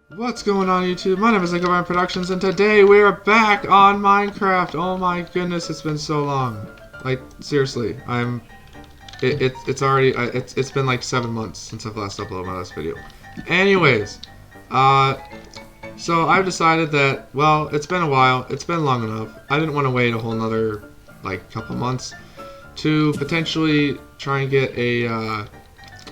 What's going on YouTube? My name is Lincoln Productions and today we are back on Minecraft. Oh my goodness, it's been so long. Like seriously, it's been like 7 months since I've last uploaded my last video. Anyways, so I've decided that, well, it's been a while, it's been long enough. I didn't want to wait a whole nother like couple months to potentially try and get a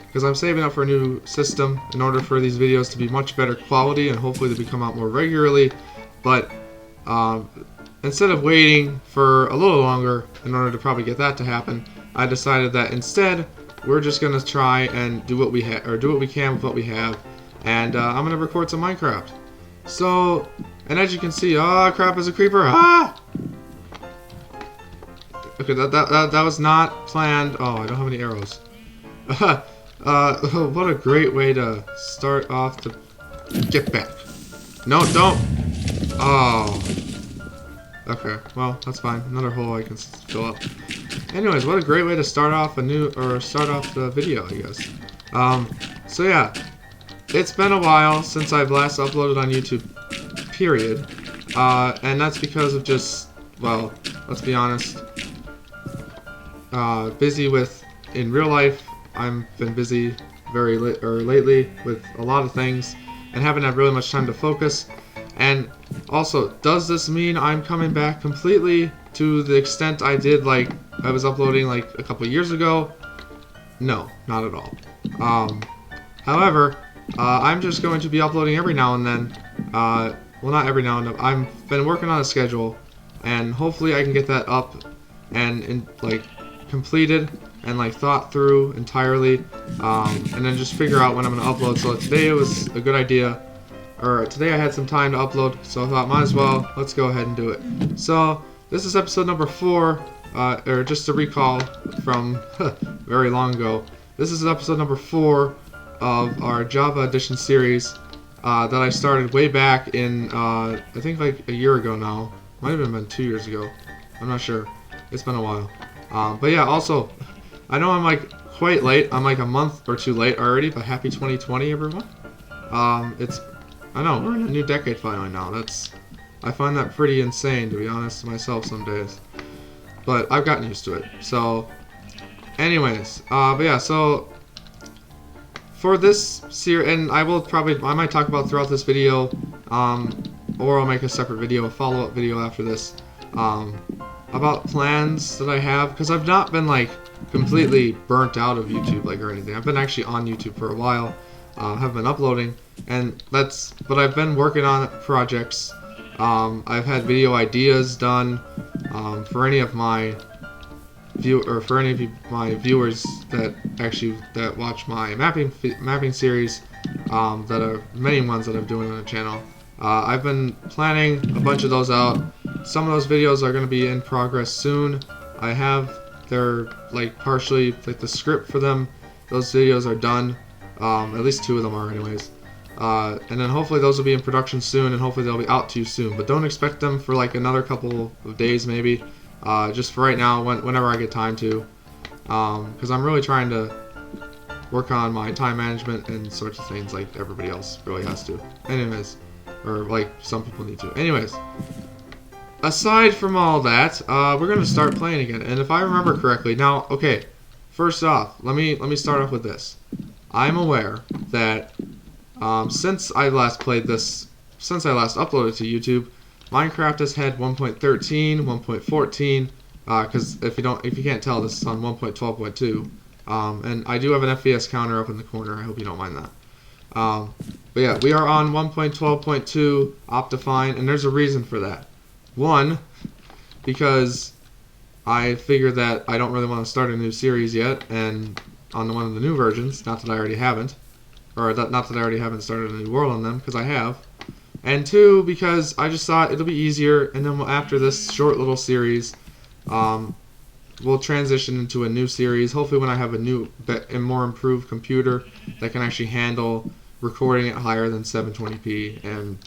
because I'm saving up for a new system in order for these videos to be much better quality and hopefully to come out more regularly. But instead of waiting for a little longer in order to probably get that to happen, I decided that instead we're just gonna try and do what we can with what we have, and I'm gonna record some Minecraft. So, and as you can see, oh crap, there's a creeper! Ah! Okay, that was not planned. Oh, I don't have any arrows. What a great way to start off the... Get back. No, don't! Oh. Okay, well, that's fine. Another hole I can fill up. Anyways, what a great way to start off start off the video, I guess. So yeah. It's been a while since I've last uploaded on YouTube, period. And that's because of just, well, let's be honest, busy with, in real life, I've been busy lately with a lot of things and haven't had really much time to focus. And also, does this mean I'm coming back completely to the extent I did, like I was uploading like a couple years ago? No, not at all. However, I'm just going to be uploading every now and then. Well, not every now and then. I've been working on a schedule, and hopefully I can get that up and like completed and like thought through entirely, and then just figure out when I'm gonna upload. So today it was a good idea, or today I had some time to upload, so I thought might as well, let's go ahead and do it. So this is episode number 4, or just to recall from very long ago, this is episode number 4 of our Java Edition series that I started way back in, I think like a year ago now. Might have been 2 years ago. I'm not sure. It's been a while. But yeah, also, I know I'm like quite late. I'm like a month or 2 late already, but happy 2020, everyone. I know, we're in a new decade finally now. I find that pretty insane, to be honest, myself some days. But I've gotten used to it. So, anyways, but yeah, so for this series, and I might talk about throughout this video, or I'll make a separate video, a follow-up video after this, about plans that I have, because I've not been like completely burnt out of YouTube like or anything. I've been actually on YouTube for a while, have been uploading, but I've been working on projects. I've had video ideas done for any of my viewers that watch my mapping series, that are many ones that I'm doing on the channel. I've been planning a bunch of those out. Some of those videos are going to be in progress soon. They're like partially, like the script for them, those videos are done. At least 2 of them are anyways. And then hopefully those will be in production soon, and hopefully they'll be out to you soon. But don't expect them for like another couple of days maybe. Just for right now, whenever I get time to. Because I'm really trying to work on my time management and sorts of things like everybody else really has to. Anyways, or like some people need to. Anyways. Aside from all that, we're gonna start playing again, and if I remember correctly, now, okay, first off, let me start off with this. I'm aware that since I last uploaded to YouTube, Minecraft has had 1.13, 1.14, because if you can't tell, this is on 1.12.2, and I do have an FPS counter up in the corner. I hope you don't mind that. But yeah, we are on 1.12.2 Optifine, and there's a reason for that. One, because I figured that I don't really want to start a new series yet, and on one of the new versions, not that I already haven't, or not that I already haven't started a new world on them, because I have. And 2, because I just thought it'll be easier, and then after this short little series, we'll transition into a new series, hopefully when I have a new and more improved computer that can actually handle recording at higher than 720p and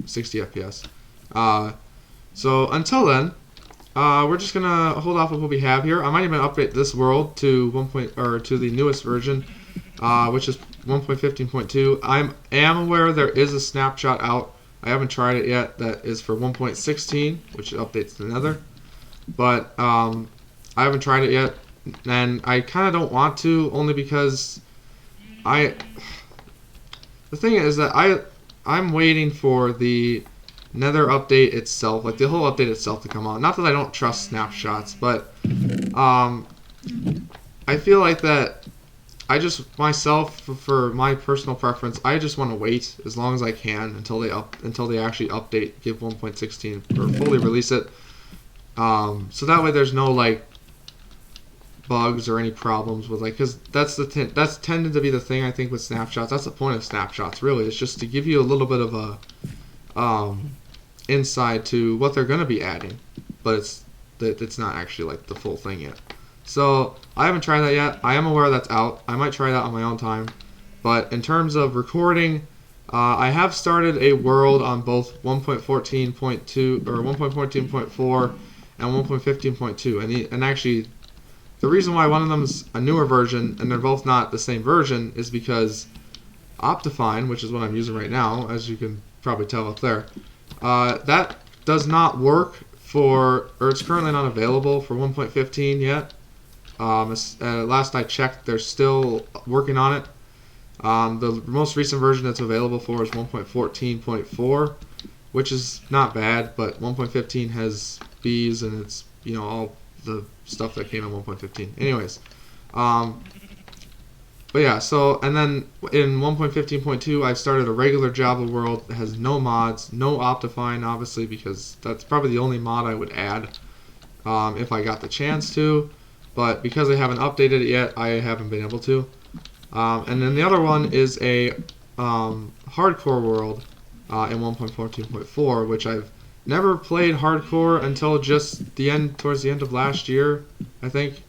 60 FPS. So until then, we're just gonna hold off with what we have here. I might even update this world to to the newest version, which is 1.15.2. I am aware there is a snapshot out. I haven't tried it yet. That is for 1.16, which updates the Nether. But I haven't tried it yet, and I kind of don't want to, only because the thing is that I'm waiting for the Nether update itself, like the whole update itself, to come out. Not that I don't trust snapshots, but I feel like that I just, myself, for my personal preference, I just want to wait as long as I can until they actually update, give 1.16 or fully release it. So that way there's no like bugs or any problems with, like, because that's tended to be the thing, I think, with snapshots. That's the point of snapshots, really. It's just to give you a little bit of a insight to what they're going to be adding, but it's not actually like the full thing yet. So I haven't tried that yet. I am aware that's out. I might try that on my own time. But in terms of recording, I have started a world on both 1.14.2 or 1.14.4 and 1.15.2, and actually, the reason why one of them is a newer version and they're both not the same version is because Optifine, which is what I'm using right now, as you can probably tell up there, that does not work for, or it's currently not available for 1.15 yet. Last I checked, they're still working on it. The most recent version that's available for is 1.14.4, which is not bad, but 1.15 has bees and it's, all the stuff that came in 1.15. Anyways, but yeah, so, and then in 1.15.2, I've started a regular Java world that has no mods, no Optifine, obviously, because that's probably the only mod I would add if I got the chance to, but because I haven't updated it yet, I haven't been able to. And then the other one is a hardcore world in 1.14.4, which I've never played hardcore until just towards the end of last year, I think,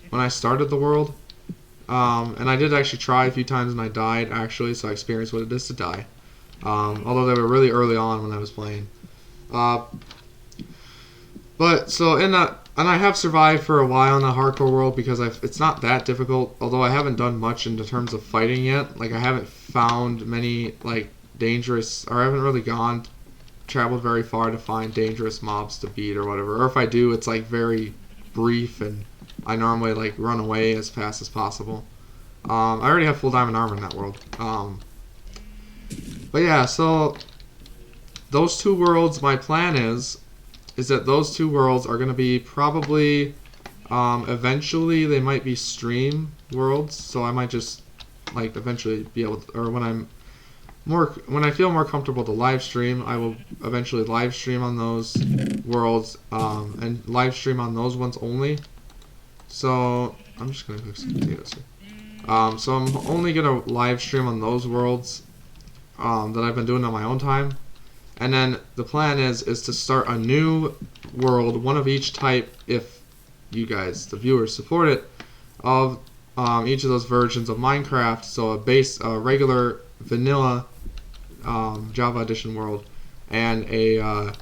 when I started the world. And I did actually try a few times and I died, actually, so I experienced what it is to die. Although they were really early on when I was playing. But, so in that, and I have survived for a while in the hardcore world because it's not that difficult, although I haven't done much in terms of fighting yet. Like, I haven't found many, like, dangerous, or I haven't really traveled very far to find dangerous mobs to beat or whatever. Or if I do, it's, like, very brief, and I normally, like, run away as fast as possible. I already have full diamond armor in that world. But yeah, so those two worlds, my plan is that those two worlds are going to be probably, eventually they might be stream worlds, so I might just, like, eventually be able to, or when I feel more comfortable to live stream, I will eventually live stream on those worlds, and live stream on those ones only. So I'm just gonna cook some potatoes here. So I'm only gonna live stream on those worlds that I've been doing on my own time, and then the plan is to start a new world, one of each type, if you guys, the viewers, support it, of each of those versions of Minecraft. So a regular vanilla Java Edition world, and a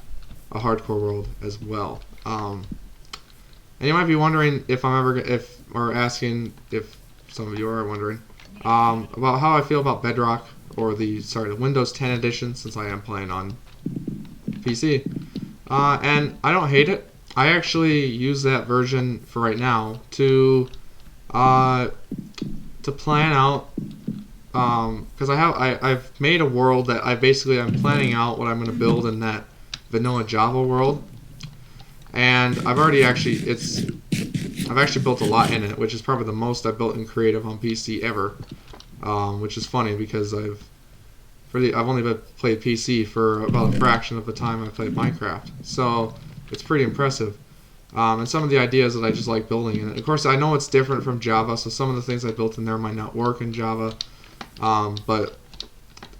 hardcore world as well. And you might be wondering if I'm ever, or asking if some of you are wondering about how I feel about Bedrock, or the Windows 10 edition, since I am playing on PC. And I don't hate it. I actually use that version for right now to plan out. Because I've made a world that I'm planning out what I'm going to build in that vanilla Java world, and I've actually built a lot in it, which is probably the most I've built in creative on PC ever, which is funny because I've only played PC for about a fraction of the time I played Minecraft, so it's pretty impressive. And some of the ideas that I just like building in it. Of course, I know it's different from Java, so some of the things I built in there might not work in Java. But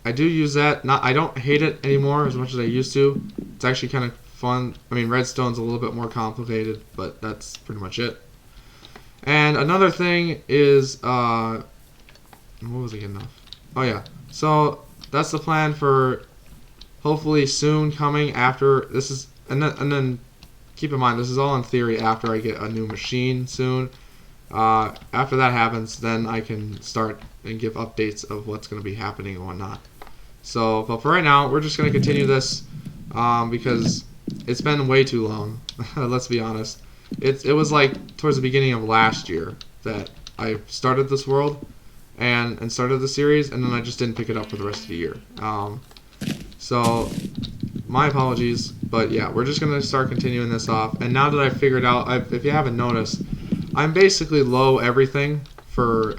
I do use that. I don't hate it anymore as much as I used to. It's actually kind of fun. I mean, Redstone's a little bit more complicated, but that's pretty much it. And another thing is, what was I getting off? Oh yeah. So that's the plan for hopefully soon coming after this is, and then keep in mind this is all in theory after I get a new machine soon. After that happens, then I can start and give updates of what's going to be happening and whatnot. So, but for right now, we're just going to continue this because it's been way too long. Let's be honest. It was like towards the beginning of last year that I started this world and started the series, and then I just didn't pick it up for the rest of the year. So my apologies, but yeah, we're just gonna start continuing this off. And now that I've figured out, if you haven't noticed, I'm basically low everything for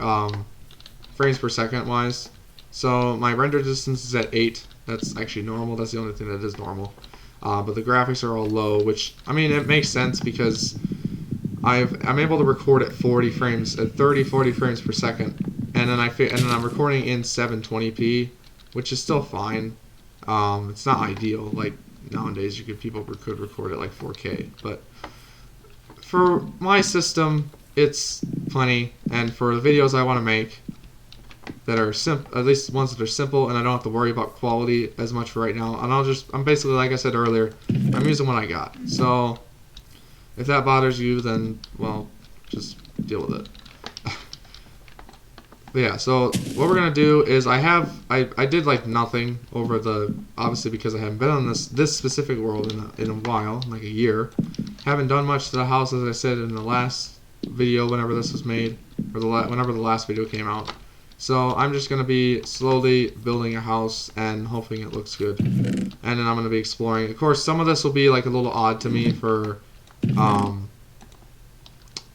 frames per second wise. So my render distance is at 8. That's actually normal. That's the only thing that is normal. But the graphics are all low, which, I mean, it makes sense because I'm able to record at 40 frames, at 30, 40 frames per second, and then I'm recording in 720p, which is still fine. It's not ideal. Like nowadays, people could record at like 4K, but for my system, it's plenty. And for the videos I want to make that are at least ones that are simple, and I don't have to worry about quality as much for right now. And I'm basically, like I said earlier, I'm using what I got. So if that bothers you, then well, just deal with it. But yeah, so what we're gonna do is I did like nothing over obviously because I haven't been on this specific world in a while, like a year. Haven't done much to the house, as I said in the last video, whenever this was made, or whenever the last video came out. So I'm just gonna be slowly building a house and hoping it looks good, and then I'm gonna be exploring. Of course, some of this will be like a little odd to me for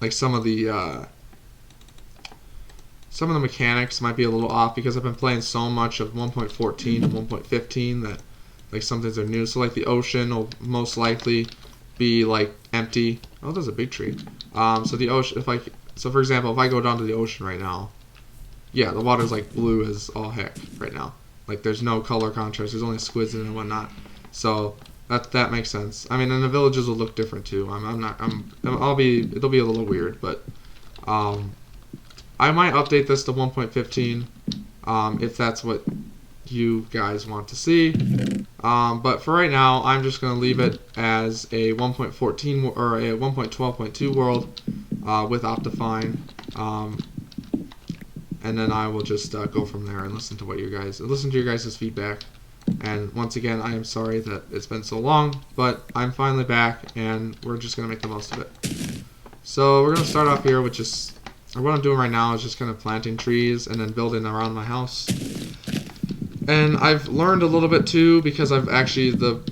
like some of the mechanics might be a little off because I've been playing so much of 1.14 and 1.15 that like some things are new. So like the ocean will most likely be like empty. Oh, there's a big tree. So the ocean, so for example, if I go down to the ocean right now, yeah, the water's like blue as all heck right now. Like there's no color contrast. There's only squids in it and whatnot. So that makes sense. I mean, and the villages will look different too. It'll be a little weird, but I might update this to 1.15 if that's what you guys want to see. But for right now, I'm just going to leave it as a 1.14 or a 1.12.2 world with Optifine, and then I will just go from there and listen to your guys' feedback. And once again, I am sorry that it's been so long, but I'm finally back, and we're just going to make the most of it. So we're going to start off here with what I'm doing right now is just kind of planting trees and then building around my house. And I've learned a little bit too, because I've actually, the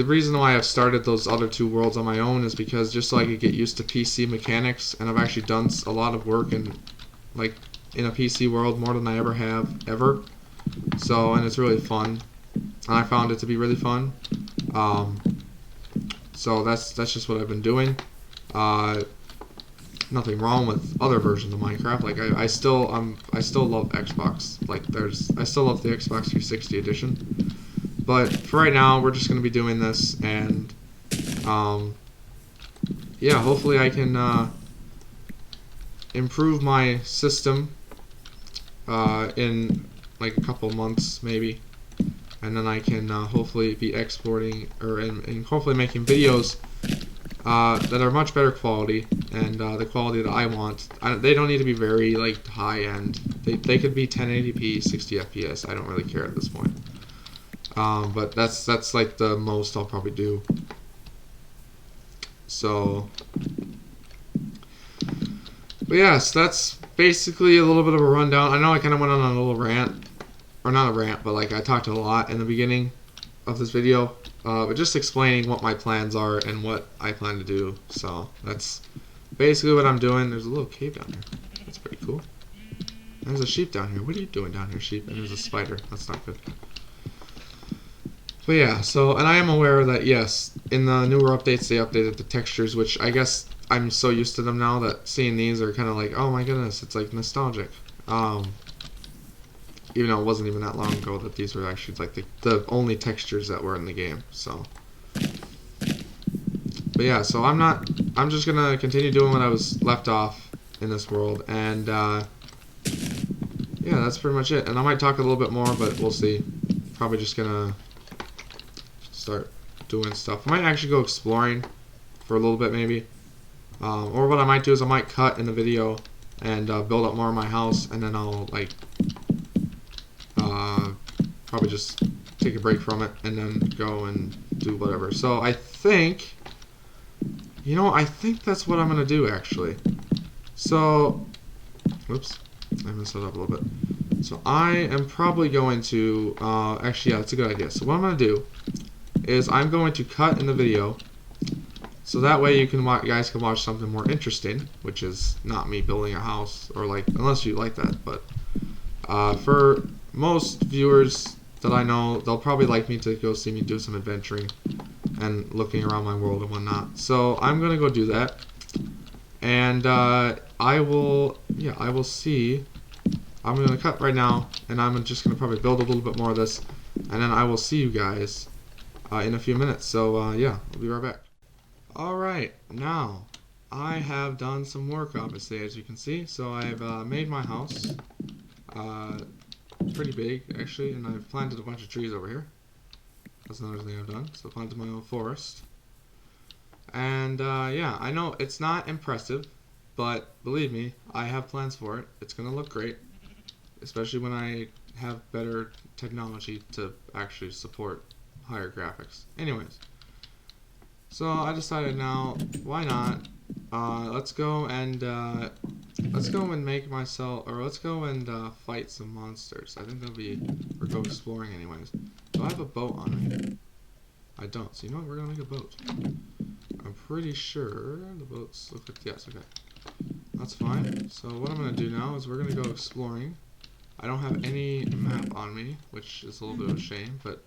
reason why I've started those other 2 worlds on my own is because just so I could get used to PC mechanics, and I've actually done a lot of work in a PC world, more than I ever have ever. So, and it's really fun, and I found it to be really fun. So that's just what I've been doing. Nothing wrong with other versions of Minecraft. Like I still love Xbox. I still love the Xbox 360 edition. But for right now, we're just gonna be doing this, and yeah, hopefully I can improve my system in like a couple months maybe, and then I can hopefully be exporting and hopefully making videos that are much better quality, and the quality that I want. They don't need to be very like high end. They could be 1080p, 60 FPS. I don't really care at this point. But that's like the most I'll probably do. So, but yes, that's basically a little bit of a rundown. I know I kind of went on a little rant, or not a rant, but like I talked a lot in the beginning of this video. But just explaining what my plans are and what I plan to do. So that's basically what I'm doing. There's a little cave down here. That's pretty cool. There's a sheep down here. What are you doing down here, sheep? And there's a spider. That's not good. But yeah, so, and I am aware that yes, in the newer updates they updated the textures, which I guess I'm so used to them now that seeing these are kind of like, oh my goodness, it's like nostalgic. Even though it wasn't even that long ago that these were actually like the only textures that were in the game. So, but yeah, so I'm just gonna continue doing what I was left off in this world, and yeah, that's pretty much it. And I might talk a little bit more, but we'll see. Probably just gonna start doing stuff. I might actually go exploring for a little bit maybe. Or what I might do is I might cut in the video and build up more of my house, and then I'll like probably just take a break from it and then go and do whatever. So I think, I think that's what I'm gonna do actually. So, whoops, I messed that up a little bit. So I am probably going to, actually, yeah, that's a good idea. So what I'm gonna do is I'm going to cut in the video, so that way you guys can watch something more interesting, which is not me building a house, or like, unless you like that. But for most viewers that I know, they'll probably like me to go see me do some adventuring and looking around my world and whatnot. So I'm gonna go do that, and I will see. I'm gonna cut right now, and I'm just gonna probably build a little bit more of this, and then I will see you guys in a few minutes. So yeah, I'll be right back. Alright, now I have done some work, obviously, as you can see. So I've made my house pretty big, actually, and I've planted a bunch of trees over here. That's another thing I've done. So I planted my own forest. And yeah, I know it's not impressive, but believe me, I have plans for it. It's going to look great, especially when I have better technology to actually support higher graphics. Anyways. So I decided now, why not? Let's go and make myself, or let's go and fight some monsters. I think that'll be, or go exploring anyways. Do I have a boat on me? I don't. So you know what? We're gonna make a boat. I'm pretty sure the boats look like, yes, okay. That's fine. So what I'm gonna do now is we're gonna go exploring. I don't have any map on me, which is a little bit of a shame, but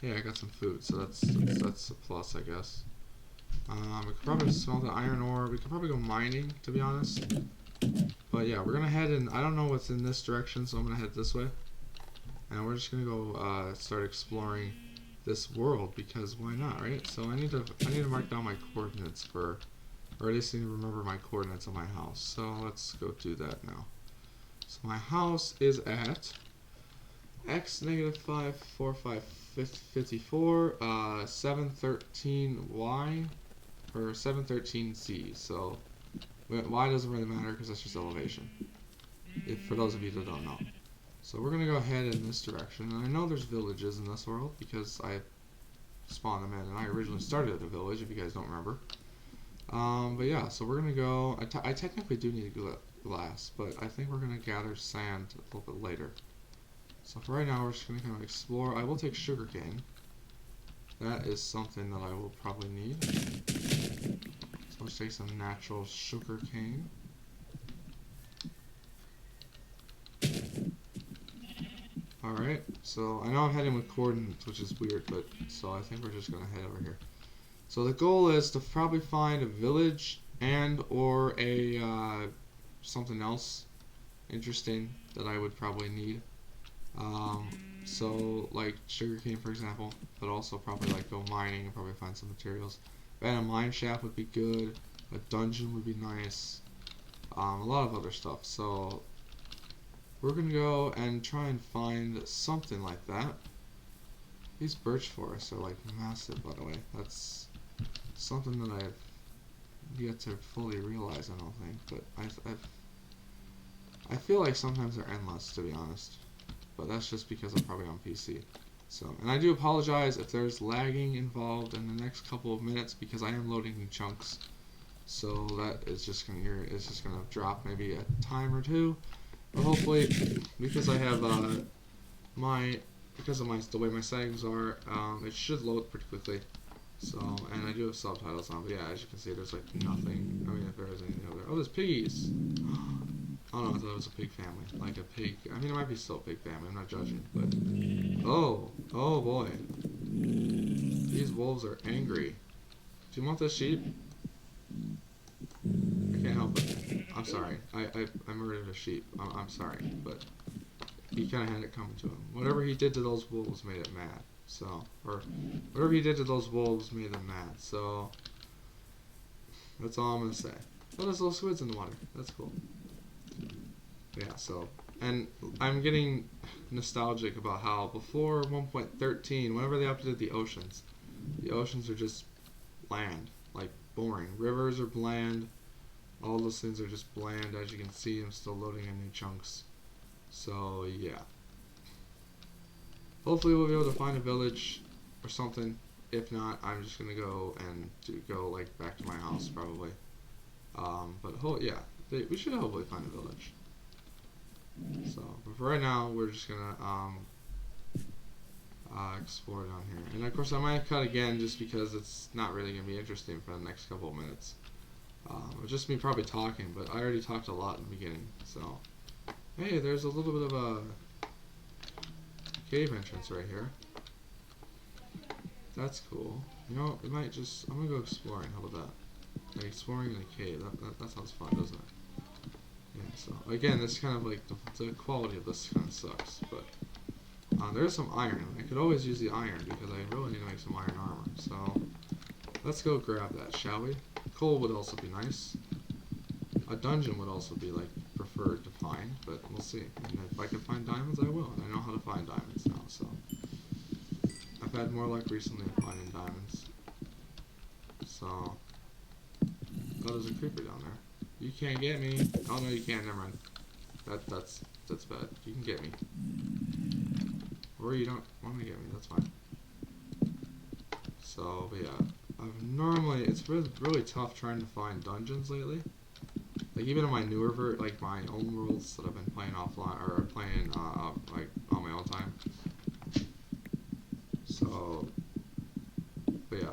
yeah, I got some food, so that's a plus, I guess. We could probably smell the iron ore. We could probably go mining, to be honest. But yeah, we're gonna head in. I don't know what's in this direction, so I'm gonna head this way. And we're just gonna go start exploring this world, because why not, right? So I need to mark down my coordinates or at least need to remember my coordinates on my house. So let's go do that now. So my house is at x negative 54554 713y or 713z. So y doesn't really matter because that's just elevation, for those of you that don't know. So we're gonna go ahead in this direction, and I know there's villages in this world because I spawned them in, and I originally started at a village, if you guys don't remember. But yeah, so we're gonna go. I technically do need glass, but I think we're gonna gather sand a little bit later. So for right now, we're just gonna kind of explore. I will take sugarcane. That is something that I will probably need. So let's take some natural sugarcane. Alright, so I know I'm heading with coordinates, which is weird, but so I think we're just gonna head over here. So the goal is to probably find a village and or a something else interesting that I would probably need. So like sugarcane, for example, but also probably like go mining and probably find some materials. And a mine shaft would be good. A dungeon would be nice. A lot of other stuff. So we're gonna go and try and find something like that. These birch forests are like massive, by the way. That's something that I've yet to fully realize, I don't think. But I feel like sometimes they're endless, to be honest. But that's just because I'm probably on PC. So, and I do apologize if there's lagging involved in the next couple of minutes because I am loading in chunks. So that is just gonna drop maybe a time or two. But hopefully, because I have the way my settings are, it should load pretty quickly. So, and I do have subtitles on, but yeah, as you can see, there's like nothing. I mean, if there is anything over there. Oh, there's piggies! Oh no, I thought it was a pig family. Like a pig. I mean, it might be still a pig family, I'm not judging, but. Oh boy. These wolves are angry. Do you want this sheep? I can't help it. I'm sorry. I murdered a sheep. I'm sorry, but he kind of had it coming to him. Whatever he did to those wolves made it mad. So, or whatever he did to those wolves made them mad. So, that's all I'm gonna say. Oh, there's little squids in the water. That's cool. Yeah. So, and I'm getting nostalgic about how before 1.13, whenever they updated the oceans are just land. Like boring. Rivers are bland. All those things are just bland. As you can see, I'm still loading in new chunks. So yeah. Hopefully we'll be able to find a village or something. If not, I'm just gonna go and go like back to my house probably. But yeah, we should hopefully find a village. So, but for right now, we're just gonna explore down here. And of course, I might cut again just because it's not really gonna be interesting for the next couple of minutes. It's just me probably talking, but I already talked a lot in the beginning. So, hey, there's a little bit of a cave entrance right here. That's cool. You know, it might just... I'm gonna go exploring. How about that? Like exploring in a cave. That sounds fun, doesn't it? Yeah, so again, this kind of like the quality of this kind of sucks, but there's some iron. I could always use the iron because I really need to make some iron armor. So let's go grab that, shall we? Coal would also be nice. A dungeon would also be like preferred to find, but we'll see. And if I can find diamonds, I will. And I know how to find diamonds now, so I've had more luck recently in finding diamonds. So, oh, there's a creeper down there. You can't get me. Oh no, you can't. Never mind. That's bad. You can get me, or you don't want to get me. That's fine. So, but yeah, it's really tough trying to find dungeons lately. Like even in my newer like my own worlds that I've been playing offline or playing like on my own time. So, but yeah.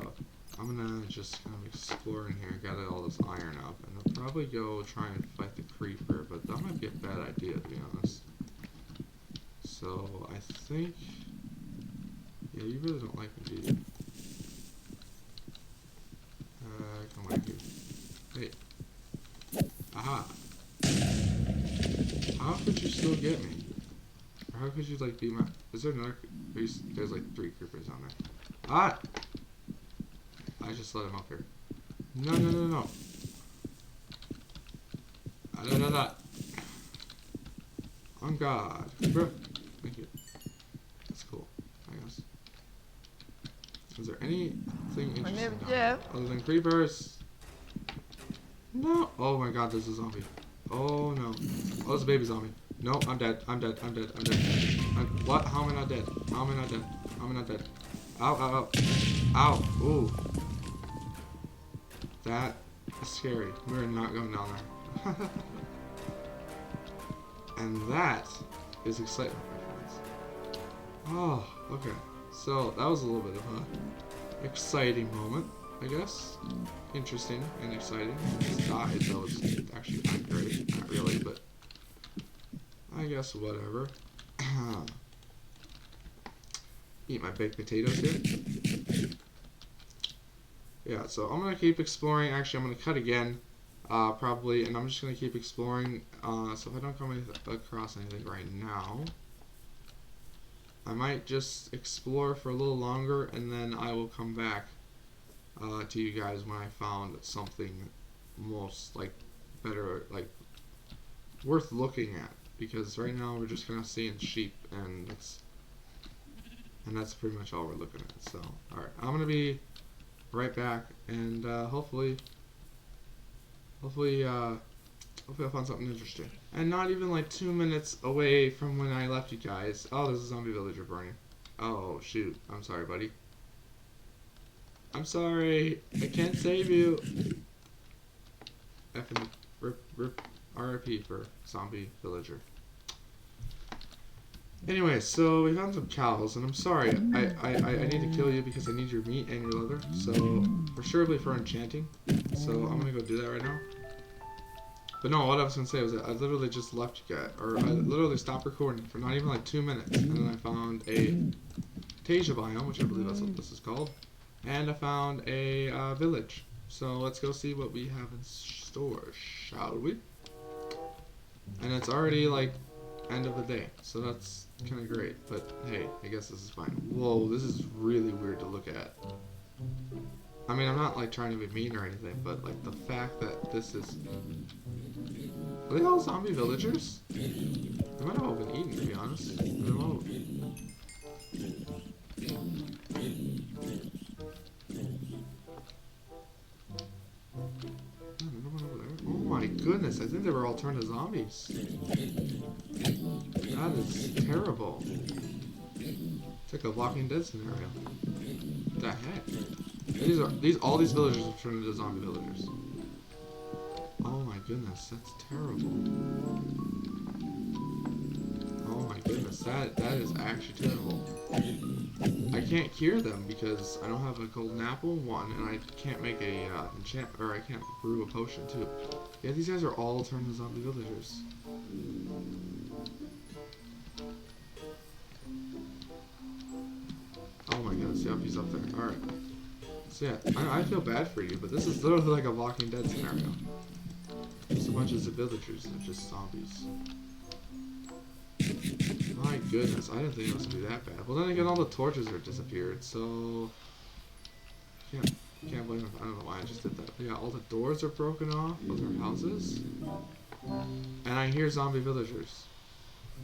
I'm gonna just kind of explore in here, gather all this iron up, and I'll probably go try and fight the creeper, but that might be a bad idea to be honest. So I think, yeah, you really don't like me, do you? Come on here. Hey. Aha. How could you still get me? Or how could you like be my? Is there another? There's like 3 creepers on there. Ah. I just let him up here. No. No. On God. Bro. Thank you. That's cool, I guess. Is there anything interesting down here other than creepers? No. Oh my God, there's a zombie. Oh no. Oh, there's a baby zombie. No, I'm dead. What? How am I not dead? How am I not dead? Ow. Ow. Ooh. That is scary. We're not going down there. And that is excitement, my friends. Oh, okay. So that was a little bit of a exciting moment, I guess. Interesting and exciting. I just died, so it's actually not great. Not really, but I guess whatever. Eat my baked potatoes here. Yeah, so I'm going to keep exploring. Actually, I'm going to cut again, probably, and I'm just going to keep exploring. So if I don't come across anything right now, I might just explore for a little longer, and then I will come back to you guys when I found something most, like, better, like, worth looking at. Because right now we're just kind of seeing sheep, and that's pretty much all we're looking at. So, alright, I'm going to be right back, and hopefully I'll find something interesting. And not even like 2 minutes away from when I left you guys. Oh, there's a zombie villager burning. Oh shoot, I'm sorry, buddy. I'm sorry, I can't save you. Effing rip RIP for zombie villager. Anyway, so we found some cows, and I'm sorry, I need to kill you because I need your meat and your leather, so, preferably for enchanting, so I'm gonna go do that right now. But no, what I was gonna say was that I literally just left you guys, or I literally stopped recording for not even like 2 minutes, and then I found a Tasia biome, which I believe that's what this is called, and I found a village. So let's go see what we have in store, shall we? And it's already like end of the day, so that's kind of great, but hey, I guess this is fine. Whoa, this is really weird to look at. I mean, I'm not like trying to be mean or anything, but like the fact that this is... Are they all zombie villagers? They might have all been eaten, to be honest. I don't know. my goodness, I think they were all turned to zombies. That is terrible. It's like a Walking Dead scenario. What the heck? All these villagers have turned into zombie villagers. Oh my goodness, that's terrible. Oh my goodness, that is actually terrible. I can't cure them because I don't have a golden apple, one, and I can't make a enchant, or I can't brew a potion too. Yeah, these guys are all turned into zombie villagers. Oh my goodness, yep, he's up there. Alright. So yeah, I feel bad for you, but this is literally like a Walking Dead scenario. Just a bunch of villagers that are just zombies. My goodness, I didn't think it was going to be that bad. Well, then again, all the torches are disappeared, so... Can't blame them. I don't know why I just did that. But yeah, all the doors are broken off of their houses. And I hear zombie villagers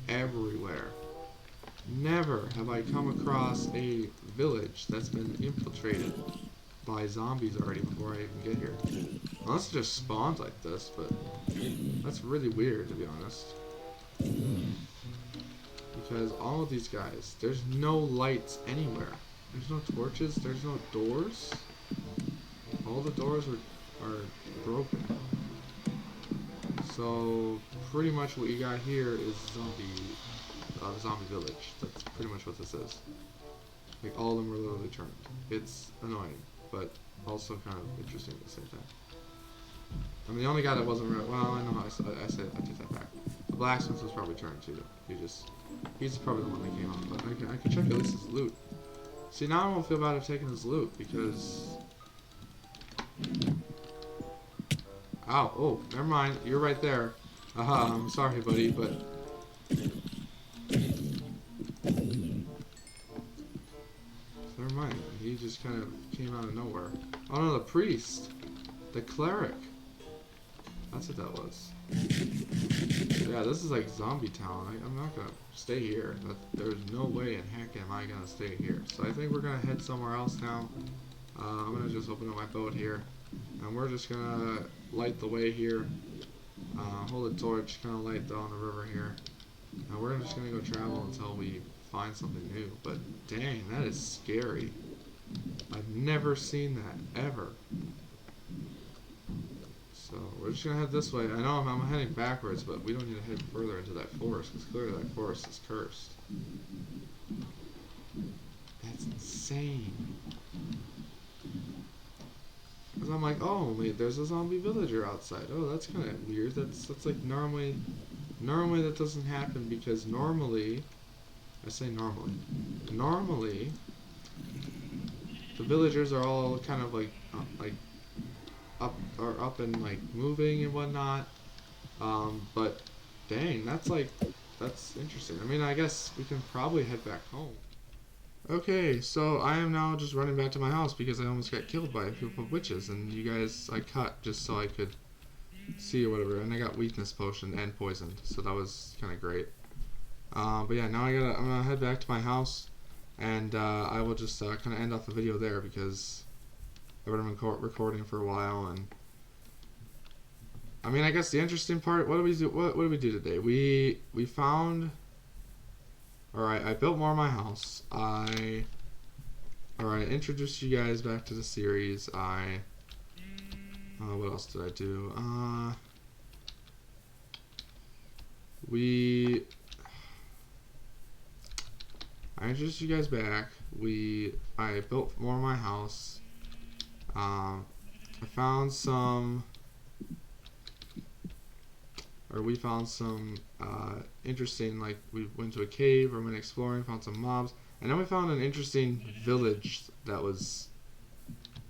everywhere. Never have I come across a village that's been infiltrated by zombies already before I even get here. Unless it just spawns like this, but that's really weird, to be honest. Because all of these guys, there's no lights anywhere. There's no torches, there's no doors. All the doors are broken. So pretty much what you got here is zombie village. That's pretty much what this is. Like all of them were literally turned. It's annoying, but also kind of interesting at the same time. I mean, the only guy that wasn't well, I know I take that back. The blacksmith was probably turned too. He's probably the one that came on. But I can check at least his loot. See, now I don't feel bad of taking his loot because. Ow! Oh, never mind. You're right there. Aha! I'm sorry, buddy, but. Never mind. He just kind of came out of nowhere. Oh no, the priest, the cleric. That's what that was. Yeah, this is like zombie town. I'm not gonna stay here. There's no way in heck am I gonna stay here. So I think we're gonna head somewhere else now. I'm gonna just open up my boat here, and we're just gonna light the way here. Hold a torch, kind of light down the river here. And we're just gonna go travel until we find something new. But dang, that is scary. I've never seen that ever. So we're just gonna head this way. I know I'm heading backwards, but we don't need to head further into that forest because clearly that forest is cursed. That's insane. Because I'm like, oh wait, there's a zombie villager outside. Oh, that's kind of weird. That's like normally that doesn't happen because normally, I say normally, the villagers are all kind of like up and like moving and whatnot. But dang, that's interesting. I mean, I guess we can probably head back home. Okay, so I am now just running back to my house because I almost got killed by a group of witches, and you guys I cut just so I could see or whatever, and I got weakness potion and poisoned, so that was kind of great. But yeah, now I'm gonna head back to my house, and I will just kind of end off the video there because I've been recording for a while, and I mean, I guess the interesting part. What do we do? What do we do today? We found. All right, I built more of my house. Introduced you guys back to the series. What else did I do? I introduced you guys back. I built more of my house. I found some. We found some interesting, like we went to a cave, or went exploring, found some mobs, and then we found an interesting village that was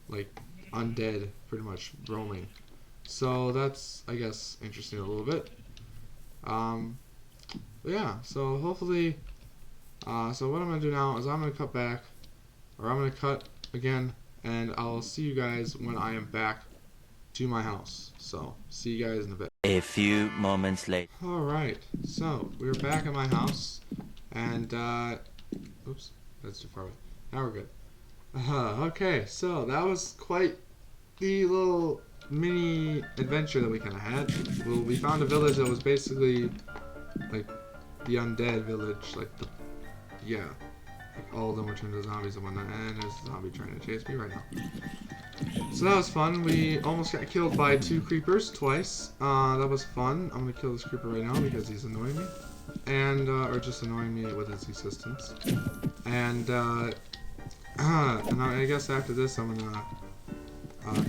like undead, pretty much roaming. So that's, I guess, interesting a little bit. But yeah, so hopefully, so what I'm going to do now is I'm going to cut back, or I'm going to cut again, and I'll see you guys when I am back to my house. So, see you guys in a bit. A few moments later. Alright, so we're back at my house, and oops, that's too far away. Now we're good. Okay, so that was quite the little mini adventure that we kind of had. Well, we found a village that was basically like the undead village, like the like all of them were turned into zombies and whatnot. And there's a zombie trying to chase me right now. So that was fun. We almost got killed by 2 creepers twice. That was fun. I'm gonna kill this creeper right now because he's annoying me, and or just annoying me with his existence. And and I guess after this, I'm gonna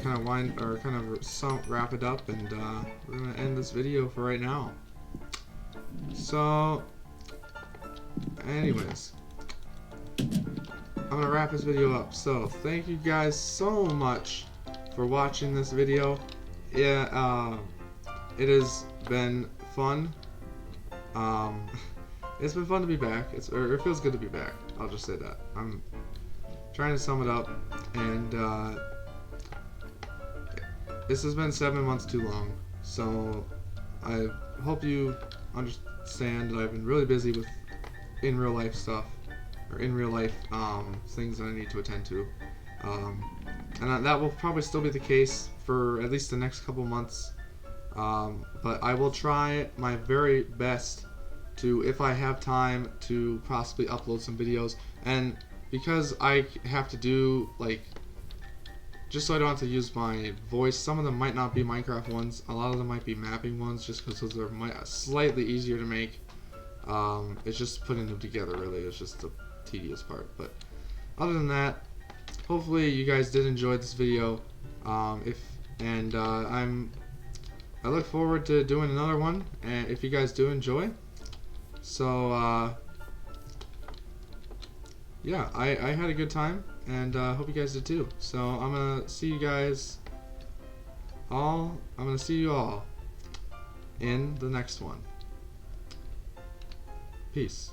kind of wrap it up, and we're gonna end this video for right now. So, anyways, I'm gonna wrap this video up. So, thank you guys so much for watching this video. Yeah, it has been fun. It's been fun to be back. It feels good to be back. I'll just say that. I'm trying to sum it up, and this has been 7 months too long. So I hope you understand that I've been really busy with in real life stuff, or in real life things that I need to attend to, and that will probably still be the case for at least the next couple months. But I will try my very best to, if I have time, to possibly upload some videos. And because I have to do, like, just so I don't have to use my voice, some of them might not be Minecraft ones, a lot of them might be mapping ones, just because those are slightly easier to make. It's just putting them together, really. It's just the tedious part. But other than that, hopefully you guys did enjoy this video. I look forward to doing another one, and if you guys do enjoy. So yeah, I had a good time, and hope you guys did too. So I'm gonna see you guys all. I'm gonna see you all in the next one. Peace.